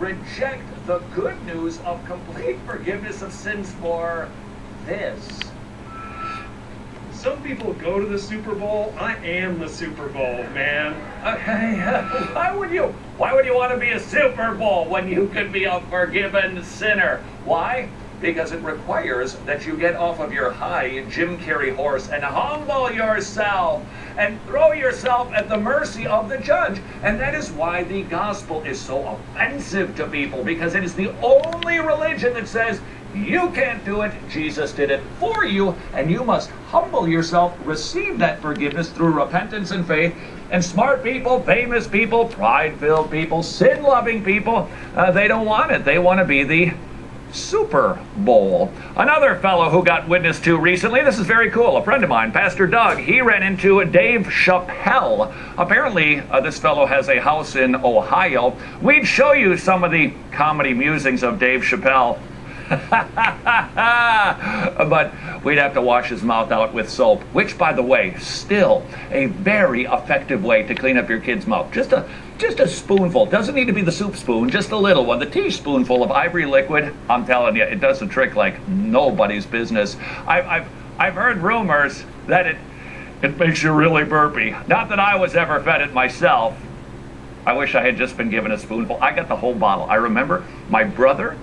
reject the good news of complete forgiveness of sins for this. Some people go to the Super Bowl. I am the Super Bowl, man. Okay, why would you want to be a Super Bowl when you could be a forgiven sinner? Why? Because it requires that you get off of your high Jim Carrey horse and humble yourself and throw yourself at the mercy of the judge. And that is why the gospel is so offensive to people, because it is the only religion that says you can't do it, Jesus did it for you, and you must humble yourself, receive that forgiveness through repentance and faith. And smart people, famous people, pride-filled people, sin-loving people, they don't want it. They want to be the Super Bowl. Another fellow who got witnessed to recently, this is very cool, a friend of mine, Pastor Doug, he ran into Dave Chappelle. Apparently, this fellow has a house in Ohio. We'd show you some of the comedy musings of Dave Chappelle. But we'd have to wash his mouth out with soap, which, by the way, still a very effective way to clean up your kid's mouth. Just a spoonful. Doesn't need to be the soup spoon, just a little one. The teaspoonful of ivory liquid, I'm telling you, it does the trick like nobody's business. I've heard rumors that it makes you really burpy. Not that I was ever fed it myself. I wish I had just been given a spoonful. I got the whole bottle. I remember my brother,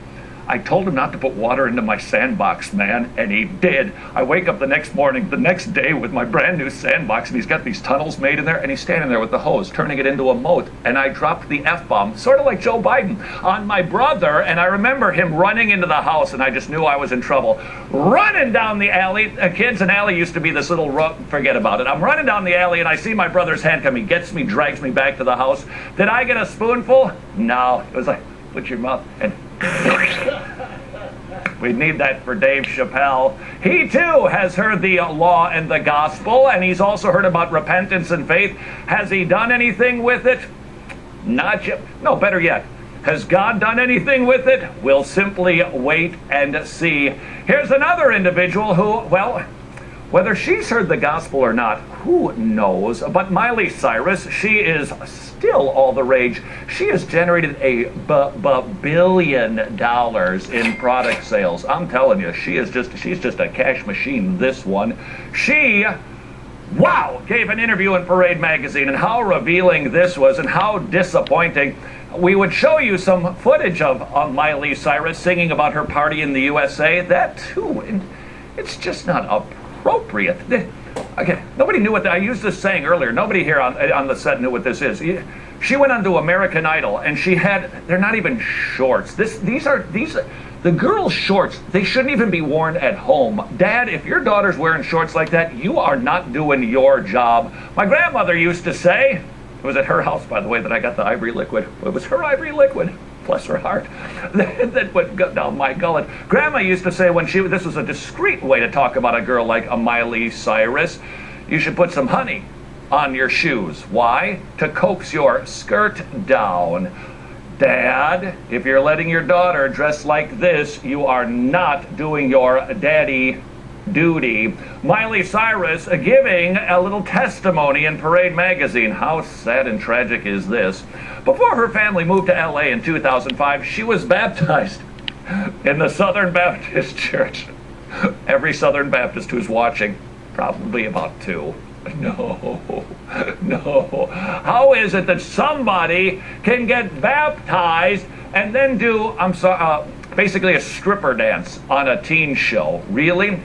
I told him not to put water into my sandbox, man, and he did. I wake up the next morning, the next day, with my brand new sandbox, and he's got these tunnels made in there, and he's standing there with the hose, turning it into a moat, and I dropped the F-bomb, sort of like Joe Biden, on my brother, and I remember him running into the house, and I just knew I was in trouble. Running down the alley, kids, an alley used to be this little forget about it. I'm running down the alley, and I see my brother's hand come. He gets me, drags me back to the house. Did I get a spoonful? No. It was like, put your mouth, and we need that for Dave Chappelle. He too has heard the law and the gospel, and he's also heard about repentance and faith. Has he done anything with it? Not yet. No, better yet. Has God done anything with it? We'll simply wait and see. Here's another individual who, well, whether she's heard the gospel or not, who knows? But Miley Cyrus, she is still all the rage. She has generated a $1 billion in product sales. I'm telling you, she's just a cash machine, this one. She, wow, gave an interview in Parade magazine, and how revealing this was and how disappointing. We would show you some footage of Miley Cyrus singing about her party in the USA. That too, and it's just not appropriate. Okay, nobody knew what I used this saying earlier. Nobody here on the set knew what this is. She went on to American Idol, and she had, they're not even shorts. The girls' shorts, they shouldn't even be worn at home. Dad, if your daughter's wearing shorts like that, you are not doing your job. My grandmother used to say, it was at her house, by the way, that I got the ivory liquid. It was her ivory liquid. Bless her heart, that would go down my gullet. Grandma used to say this was a discreet way to talk about a girl like a Miley Cyrus, you should put some honey on your shoes. Why? To coax your skirt down. Dad, if you're letting your daughter dress like this, you are not doing your daddy duty. Miley Cyrus giving a little testimony in Parade magazine. How sad and tragic is this? Before her family moved to LA in 2005, she was baptized in the Southern Baptist Church. Every Southern Baptist who's watching, probably about 2. No. How is it that somebody can get baptized and then do, basically a stripper dance on a teen show? Really?